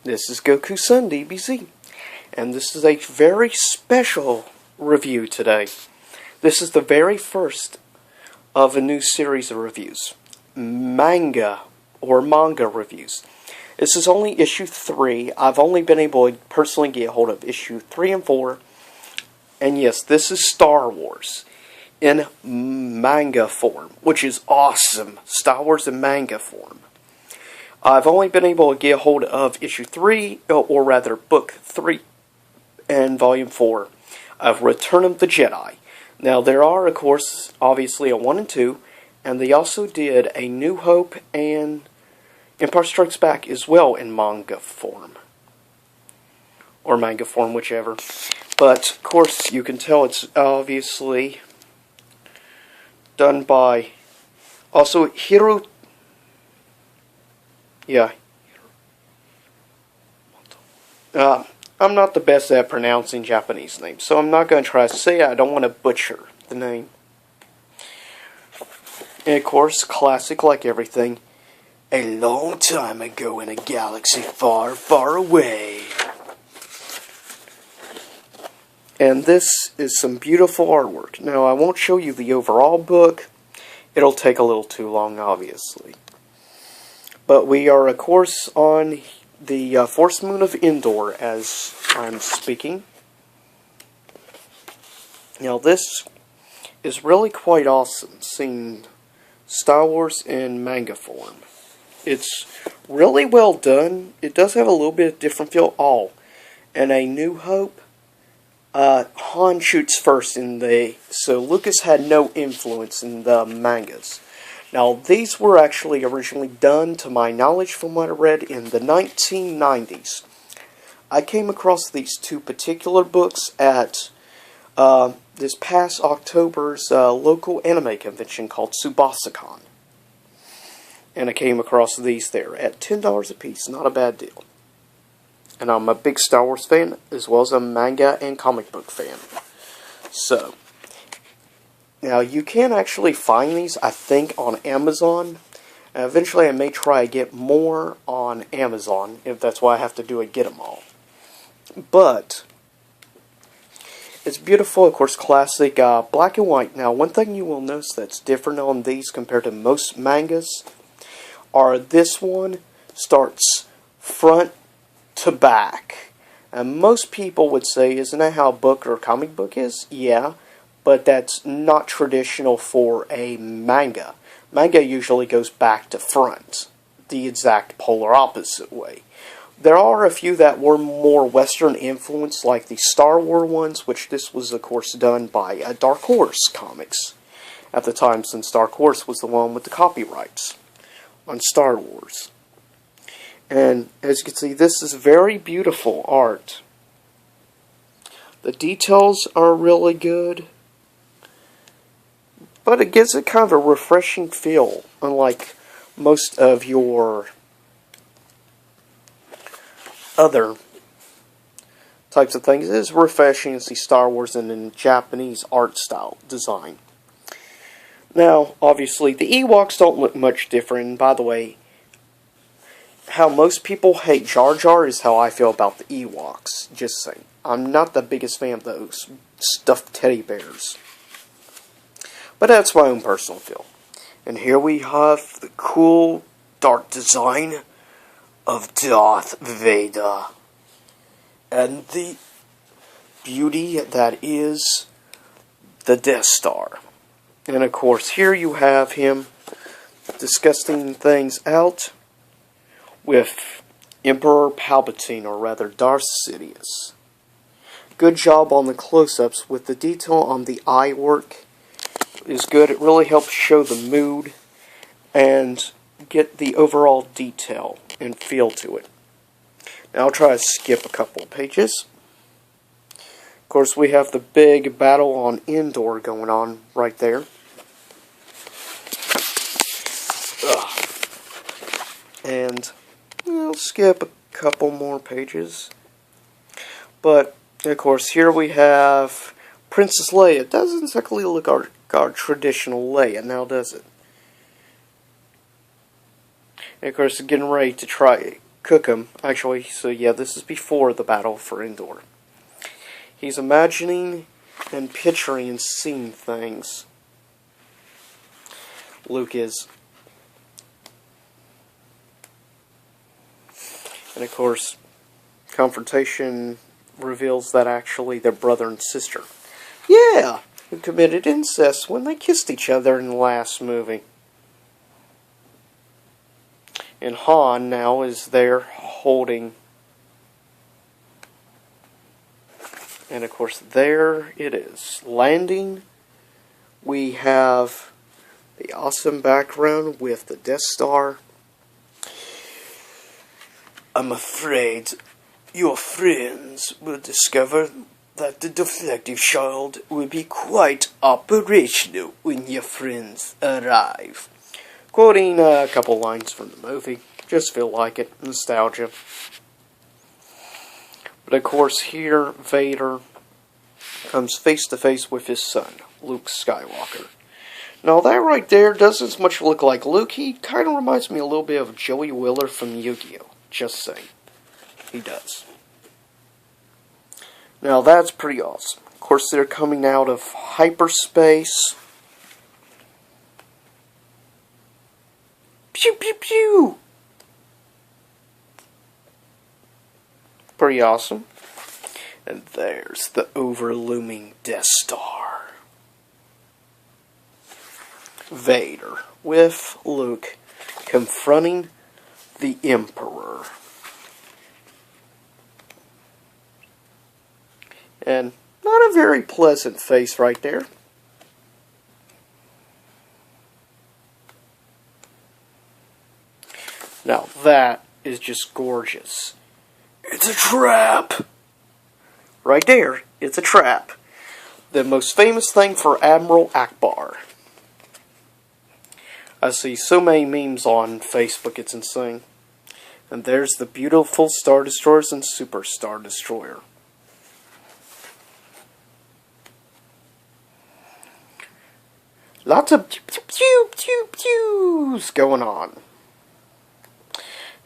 This is Goku-san DBZ, and this is a very special review today. This is the very first of a new series of reviews. Manga reviews. This is only issue 3. I've only been able to personally get hold of issue 3 and 4. And yes, this is Star Wars in manga form, which is awesome. Star Wars in manga form. I've only been able to get hold of issue 3, or rather book 3 and volume 4 of Return of the Jedi. Now there are, of course, obviously a 1 and 2, and they also did a New Hope and Empire Strikes Back as well in manga form. Or manga form, whichever. But, of course, you can tell it's obviously done by also Hiro. Yeah. I'm not the best at pronouncing Japanese names, so I'm not going to try to say it. I don't want to butcher the name. And of course, classic like everything. A long time ago in a galaxy far, far away. And this is some beautiful artwork. Now, I won't show you the overall book. It'll take a little too long, obviously. But we are, of course, on the Force Moon of Endor as I'm speaking. Now, this is really quite awesome, seeing Star Wars in manga form. It's really well done. It does have a little bit of different feel. And A New Hope, Han shoots first so Lucas had no influence in the mangas. Now, these were actually originally done, to my knowledge from what I read, in the 1990s. I came across these two particular books at this past October's local anime convention called SubasaCon. And I came across these there at $10 a piece. Not a bad deal. And I'm a big Star Wars fan, as well as a manga and comic book fan. So, now you can actually find these, I think, on Amazon. And eventually I may try to get more on Amazon, if that's why I have to do it, get them all. But it's beautiful, of course, classic, black and white. Now, one thing you will notice that's different on these compared to most mangas are this one starts front to back. And most people would say, isn't that how a book or a comic book is? Yeah, but that's not traditional for a manga. Manga usually goes back to front, the exact polar opposite way. There are a few that were more Western influenced, like the Star Wars ones, which this was, of course, done by Dark Horse Comics at the time, since Dark Horse was the one with the copyrights on Star Wars. And as you can see, this is very beautiful art. The details are really good, but it gives it kind of a refreshing feel, unlike most of your other types of things. It is refreshing to see Star Wars in Japanese art style design. Now, obviously, the Ewoks don't look much different. And by the way, how most people hate Jar Jar is how I feel about the Ewoks. Just saying. I'm not the biggest fan of those stuffed teddy bears. But that's my own personal feel. And here we have the cool dark design of Darth Vader. And the beauty that is the Death Star. And of course, here you have him discussing things out with Emperor Palpatine, or rather Darth Sidious. Good job on the close-ups, with the detail on the eye work is good. It really helps show the mood and get the overall detail and feel to it. Now I'll try to skip a couple pages. Of course, we have the big battle on Endor going on right there. And we'll skip a couple more pages. But, of course, here we have Princess Leia. It doesn't exactly look our traditional Leia, now does it? And, of course, getting ready to try cook him. Actually, so yeah, this is before the battle for Endor. He's imagining and picturing and seeing things. Luke is. And of course, confrontation reveals that actually they're brother and sister. Yeah, who committed incest when they kissed each other in the last movie. And Han now is there holding. And of course, there it is. Landing. We have the awesome background with the Death Star. I'm afraid your friends will discover that the defective child will be quite operational when your friends arrive. Quoting a couple lines from the movie. Just feel like it. Nostalgia. But of course here, Vader comes face to face with his son, Luke Skywalker. Now that right there doesn't as much look like Luke. He kind of reminds me a little bit of Joey Wheeler from Yu-Gi-Oh! Just saying. He does. Now that's pretty awesome. Of course they're coming out of hyperspace. Pew pew pew! Pretty awesome. And there's the overlooming Death Star. Vader with Luke confronting the Emperor. And not a very pleasant face right there. Now that is just gorgeous. It's a trap! Right there, it's a trap. The most famous thing for Admiral Akbar. I see so many memes on Facebook, it's insane. And there's the beautiful Star Destroyers and Super Star Destroyer. Lots of pew-pew-pews going on.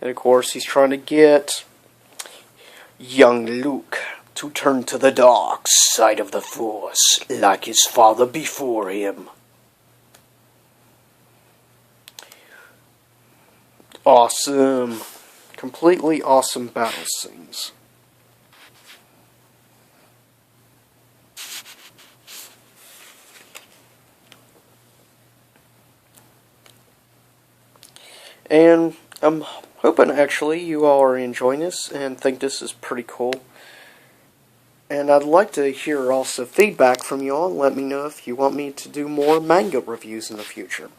And of course, he's trying to get young Luke to turn to the dark side of the Force, like his father before him. Awesome. Completely awesome battle scenes. And I'm hoping actually you all are enjoying this and think this is pretty cool. And I'd like to hear also feedback from you all and let me know if you want me to do more manga reviews in the future.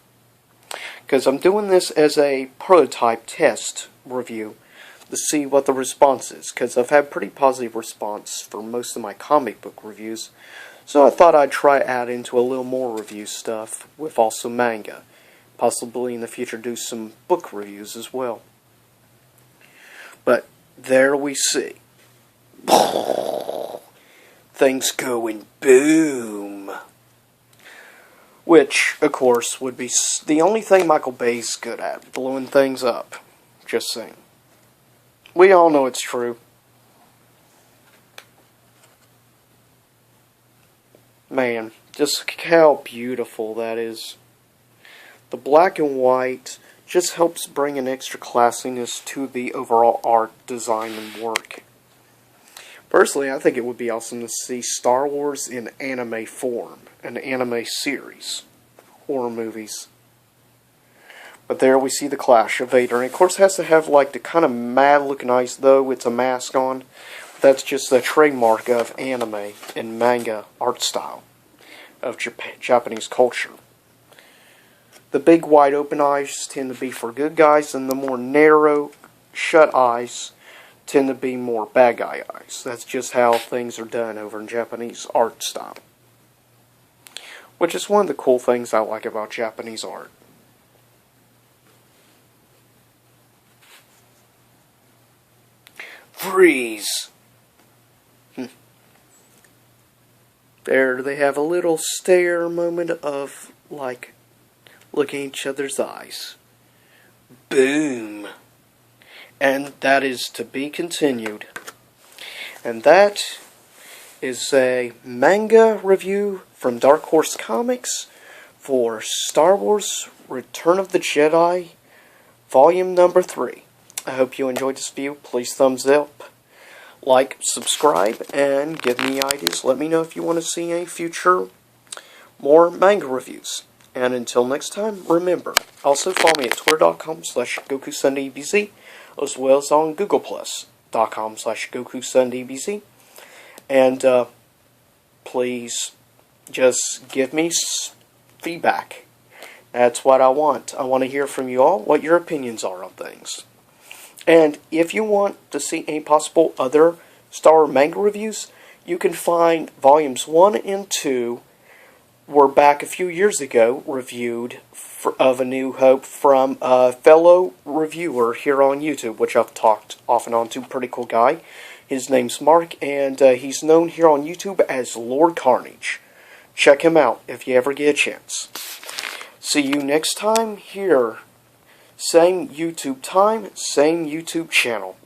Because I'm doing this as a prototype test review to see what the response is. Because I've had pretty positive response for most of my comic book reviews. So I thought I'd try add into a little more review stuff with also manga. Possibly in the future do some book reviews as well. But there we see. Things going boom. Which, of course, would be the only thing Michael Bay's good at. Blowing things up. Just saying. We all know it's true. Man, just how beautiful that is. The black and white just helps bring an extra classiness to the overall art, design, and work. Personally, I think it would be awesome to see Star Wars in anime form, an anime series, horror movies. But there we see the clash of Vader, and of course it has to have like the kind of mad looking eyes, though it's a mask on. That's just a trademark of anime and manga art style of Japanese culture. The big wide open eyes tend to be for good guys, and the more narrow shut eyes tend to be more bad guy eyes. That's just how things are done over in Japanese art style. Which is one of the cool things I like about Japanese art. Freeze! There they have a little stare moment of, like, looking at each other's eyes. Boom! and that is to be continued. And that is a manga review from Dark Horse Comics for Star Wars Return of the Jedi, Volume number 3. I hope you enjoyed this video. Please thumbs up, like, subscribe, and give me ideas. Let me know if you want to see any future more manga reviews. And until next time, remember, also follow me at twitter.com/GokuSundayBZ, as well as on GooglePlus.com/GokuSundayBZ. And please just give me feedback. That's what I want. I want to hear from you all what your opinions are on things. And if you want to see any possible other Star Wars manga reviews, you can find volumes 1 and 2 were back a few years ago reviewed of A New Hope from a fellow reviewer here on YouTube, which I've talked off and on to. Pretty cool guy. His name's Mark, and he's known here on YouTube as Lord Carnage. Check him out if you ever get a chance. See you next time here. Same YouTube time, same YouTube channel.